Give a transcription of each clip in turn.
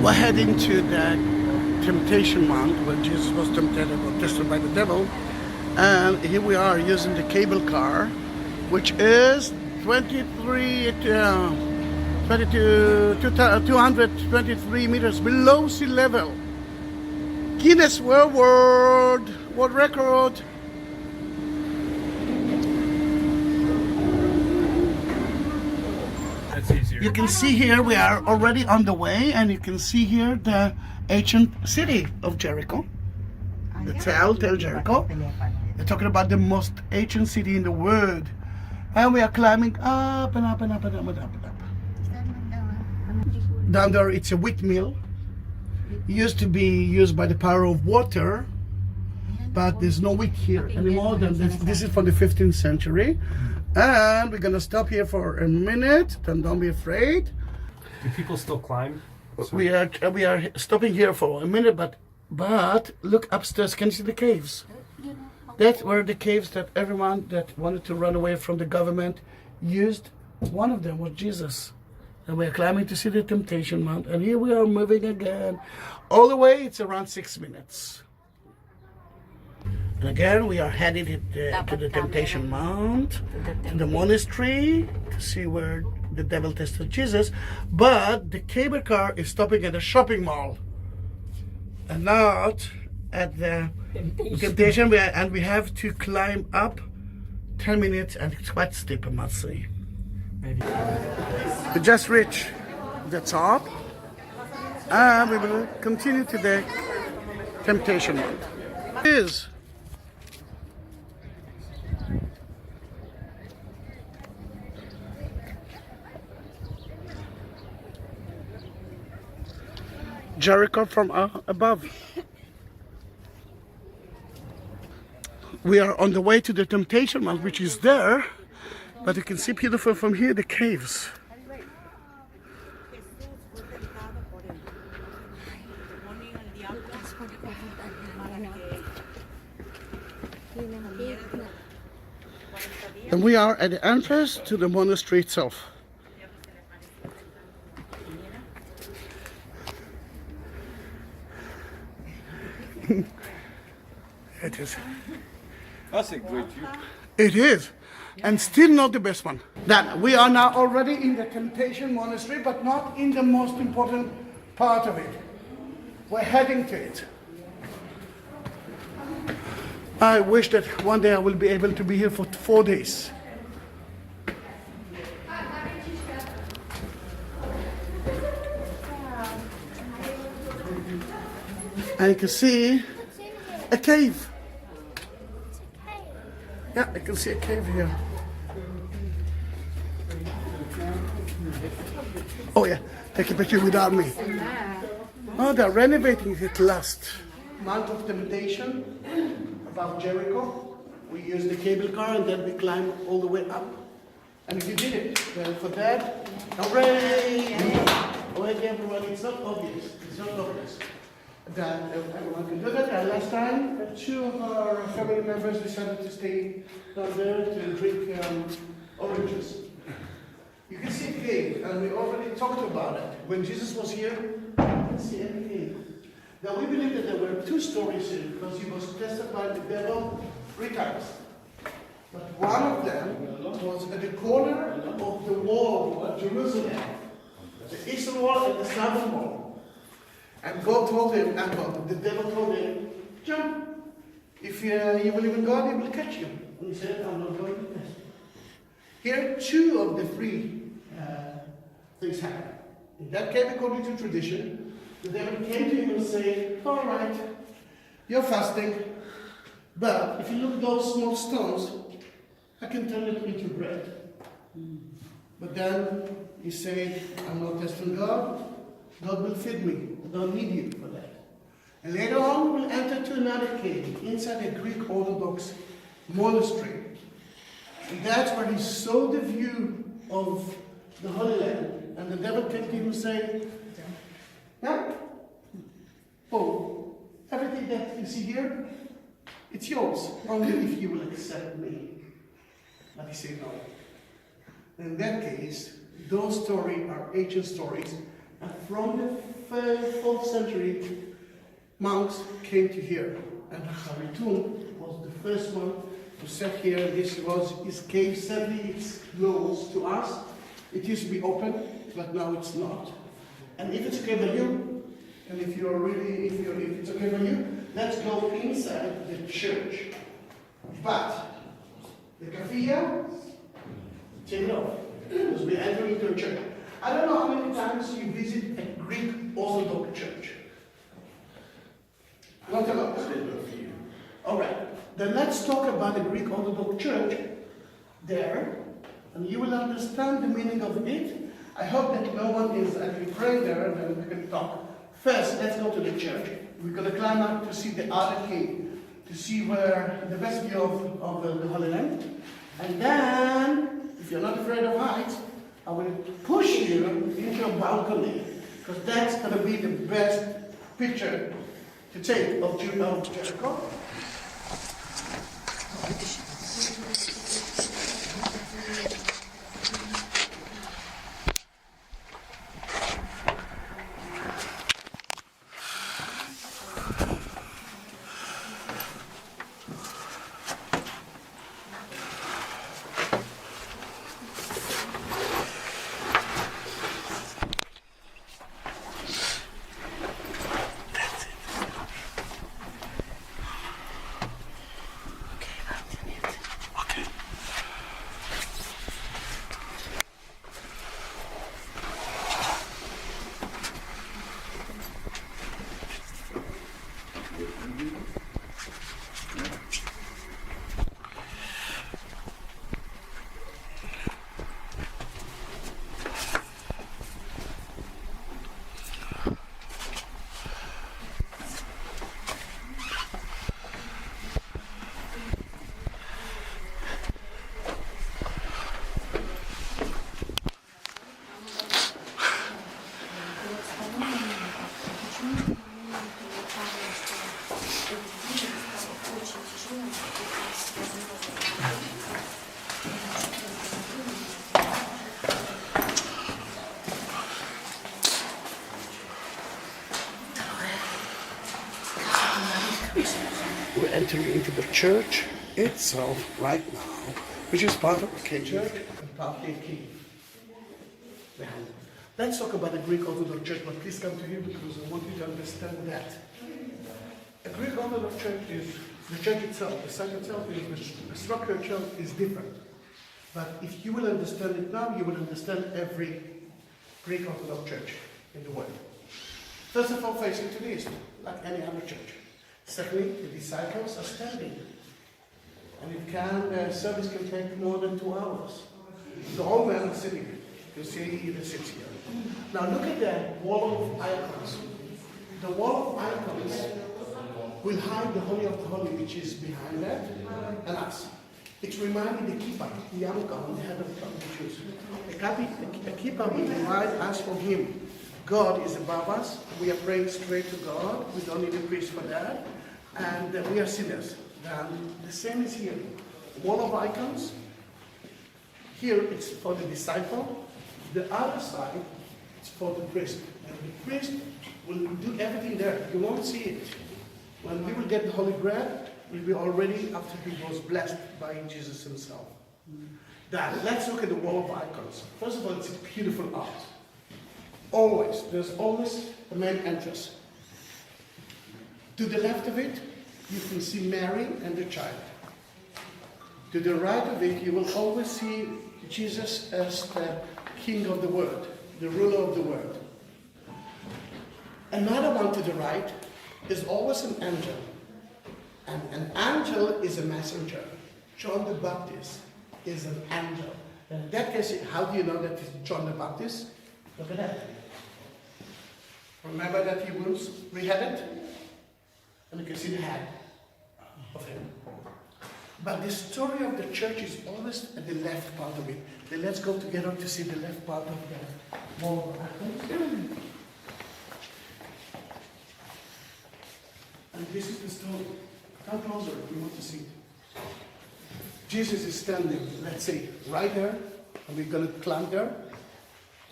We're heading to the Temptation Mount where Jesus was tempted or tested by the devil. And here we are using the cable car, which is 223 meters below sea level. Guinness World Record. You can see here we are already on the way, and you can see here the ancient city of Jericho. The tell Jericho. They're talking about the most ancient city in the world. And we are climbing up and up and up and up and up and up. Down there it's a wheat mill. It used to be used by the power of water, but there's no wheat here anymore. This is from the 15th century. And we're gonna stop here for a minute, then don't be afraid. Do people still climb? We are stopping here for a minute, but look upstairs. Can you see the caves? That were the caves that everyone that wanted to run away from the government used. One of them was Jesus. And we are climbing to see the Temptation Mount, and here we are moving again. All the way, it's around 6 minutes. And again, we are headed to the Temptation Mount, to the monastery, to see where the devil tested Jesus. But the cable car is stopping at a shopping mall, and not at the Temptation. And we have to climb up 10 minutes, and it's quite steep, I must say. Maybe. We just reached the top, and we will continue to the Temptation Mount. It is Jericho from above. We are on the way to the Temptation Mount, which is there, but you can see beautiful from here the caves. And we are at the entrance to the monastery itself. It is. That's a great view. It is, and still not the best one. Then we are now already in the Temptation Monastery, but not in the most important part of it. We're heading to it. I wish that one day I will be able to be here for 4 days. And you can see a cave. Yeah, I can see a cave here. Oh yeah, take a picture without me. Oh, they're renovating it at last. Mount of Temptation, above Jericho. We use the cable car and then we climb all the way up. And if you did it, well, for that, hooray! Already everyone, it's not obvious. It's not obvious that everyone can do that. And last time, 2 of our family members decided to stay down there to drink oranges. You can see a cave, and we already talked about it. When Jesus was here, you can see any cave. Now we believe that there were 2 stories here because he was tested by the devil 3 times. But one of them was at the corner of the wall of Jerusalem, the eastern wall and the southern wall. And God told him, the devil told him, jump. If you believe in God, he will catch you. And he said, I'm not going to test you. Here, 2 of the 3 things happened. In that case, according to tradition, the devil came to him and said, all right, you're fasting, but if you look at those small stones, I can turn it into bread. But then he said, I'm not testing God. God will feed me. I don't need you for that. And later on, we'll enter to another cave inside a Greek Orthodox monastery. And that's where he saw the view of the Holy Land. And the devil came to him and said, yeah? Oh, everything that you see here, it's yours, only if you will accept me. But he said no. In that case, those stories are ancient stories, And from the 4th century, monks came to here. And Toritum was the first one to set here. This was his cave, sadly it's closed to us. It used to be open, but now it's not. And if it's okay for you, and if it's okay for you, let's go inside the church. But the kafia, take it off, because we're entering into a church. I don't know how many times you visit a Greek Orthodox church. Not a lot. All right. Then let's talk about the Greek Orthodox church there, and you will understand the meaning of it. I hope that no one is actually praying there, and then we can talk. First, let's go to the church. We're going to climb up to see the other king, to see where the best view of the Holy Land. And then, if you're not afraid of heights, I will push you into a balcony, because that's going to be the best picture to take of Jericho. We're entering into the church itself right now, which is part of the church and part of the key. Let's talk about the Greek Orthodox Church, but please come to here because I want you to understand that. The Greek Orthodox Church is, the church itself, the site itself, the structure itself is different. But if you will understand it now, you will understand every Greek Orthodox church in the world. First of all, facing to the east, like any other church. Secondly, the disciples are standing. And the service can take more than 2 hours. The whole man is sitting. You see the sits here. Now look at the wall of icons. The wall of icons will hide the Holy of the Holy, which is behind that, and us. It's reminding the kippah, the yarmulke on the head of the Jews. The kippah will remind us from him. God is above us. We are praying straight to God. We don't need a priest for that. And we are sinners. And the same is here. Wall of icons. Here it's for the disciple. The other side is for the priest. And the priest will do everything there. You won't see it. When we will get the Holy Bread, it will be already after he was blessed by Jesus himself. Now, let's look at the wall of icons. First of all, it's a beautiful art. There's always a main entrance. To the left of it, you can see Mary and the child. To the right of it, you will always see Jesus as the King of the world, the ruler of the world. Another one to the right is always an angel. And an angel is a messenger. John the Baptist is an angel. And in that case, how do you know that it's John the Baptist? Look at that. Remember that he was beheaded? And you can see the head of him. But the story of the church is always at the left part of it. Then let's go together to see the left part of the wall. And this is the story. Come closer if you want to see it. Jesus is standing, let's say, right there, and we're going to climb there.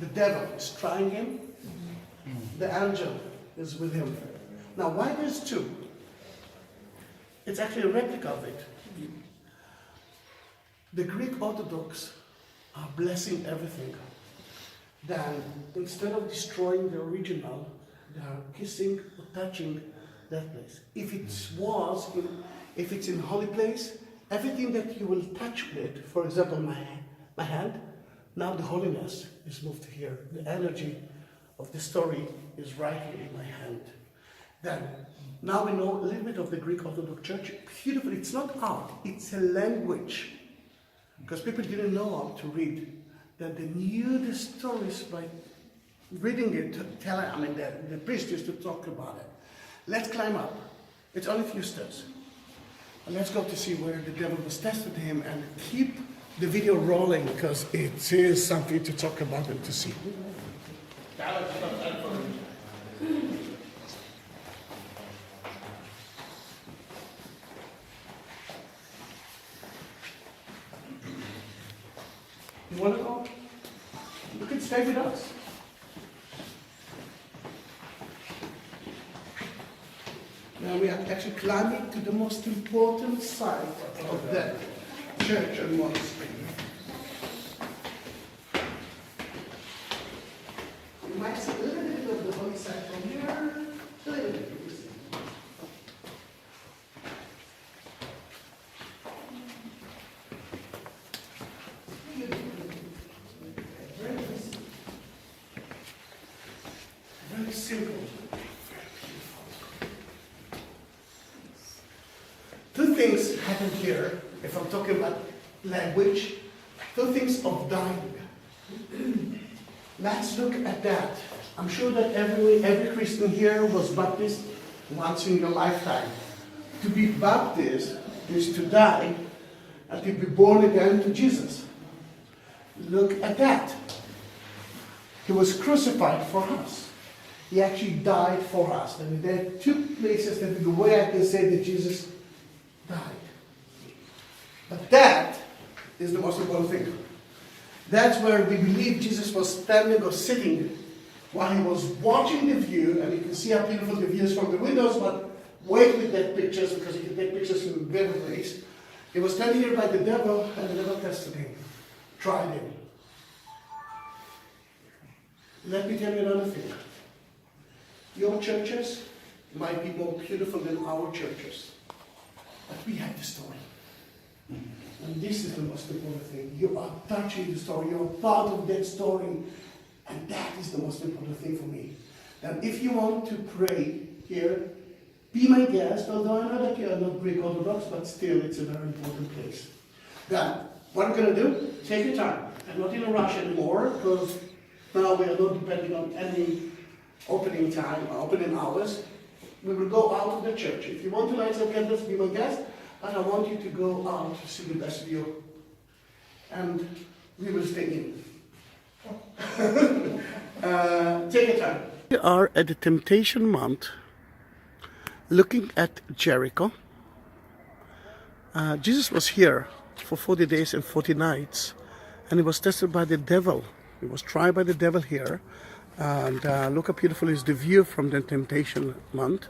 The devil is trying him, the angel is with him. Now, why there's two? It's actually a replica of it. The Greek Orthodox are blessing everything. Then, instead of destroying the original, they are kissing or touching that place. If it's in holy place, everything that you will touch with, for example, my hand, now the holiness is moved here. The energy of the story is right here in my hand. Then, now we know a little bit of the Greek Orthodox Church. Beautiful, it's not art, it's a language. Because people didn't know how to read. Then they knew the stories by reading it, the priest used to talk about it. Let's climb up. It's only a few steps. And let's go to see where the devil was tested him and keep the video rolling because it is something to talk about and to see. You want to go? You can stay with us. Now we are actually climbing to the most important site of that church and monastery. You might see a little bit of the holy site from here, a little bit. Very simple. Two things happen here, if I'm talking about language, two things of dying. Let's look at that. I'm sure that every Christian here was baptized once in your lifetime. To be baptized is to die and to be born again to Jesus. Look at that. He was crucified for us. He actually died for us. And there are two places that the way I can say that Jesus died. But that is the most important thing. That's where we believe Jesus was standing or sitting while he was watching the view, and you can see how beautiful the view is from the windows, but wait with that pictures because you can take pictures in better place. He was standing here by the devil, and the devil tested him, tried him. Let me tell you another thing. Your churches might be more beautiful than our churches. But we have the story. And this is the most important thing. You are touching the story. You are part of that story. And that is the most important thing for me. And if you want to pray here, be my guest, although I know that you are not Greek Orthodox, but still it's a very important place. Then, what I'm going to do, take your time. I'm not in a rush anymore, because now we are not depending on any opening time, opening hours. We will go out of the church. If you want to light some candles, be my guest, but I want you to go out to see the best view. And we will stay in. Take your time. We are at the Temptation Mount, looking at Jericho. Jesus was here for 40 days and 40 nights, and he was tested by the devil. He was tried by the devil here. And look how beautiful is the view from the Temptation Mount.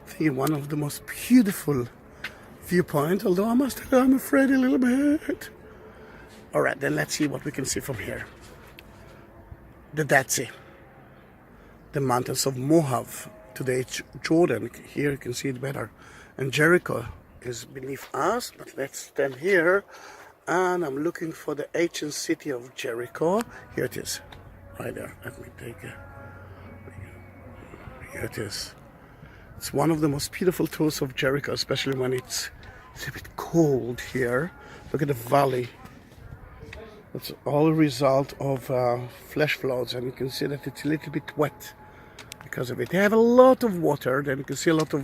I think one of the most beautiful viewpoints, although I must say I'm afraid a little bit. Alright, then let's see what we can see from here. The Dead Sea. The mountains of Moab. Today Jordan. Here you can see it better. And Jericho is beneath us, but let's stand here, and I'm looking for the ancient city of Jericho. Here it is, right there. Let me take it. Here it is. It's one of the most beautiful tours of Jericho, especially when it's a bit cold here. Look at the valley. It's all a result of flash floods, and you can see that it's a little bit wet because of it. They have a lot of water, then you can see a lot of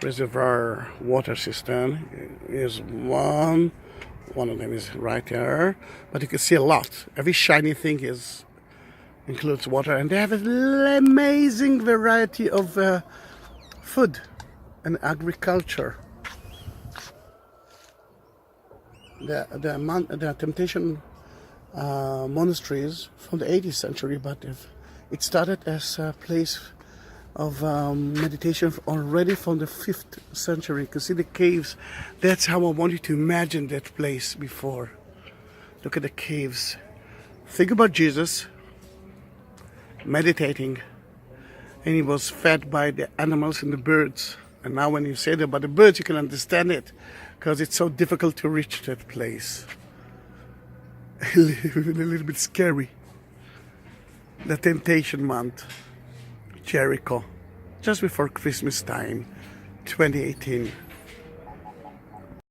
reservoir water system. Here's one of them is right there, but you can see a lot. Every shiny thing includes water, and they have an amazing variety of food and agriculture. the temptation monasteries from the 18th century, but it started as a place of meditation already from the 5th century. You can see the caves. That's how I want you to imagine that place before. Look at the caves. Think about Jesus meditating, and he was fed by the animals and the birds. And now when you say that about the birds, you can understand it, because it's so difficult to reach that place. A little bit scary. The temptation month, Jericho, just before Christmas time, 2018.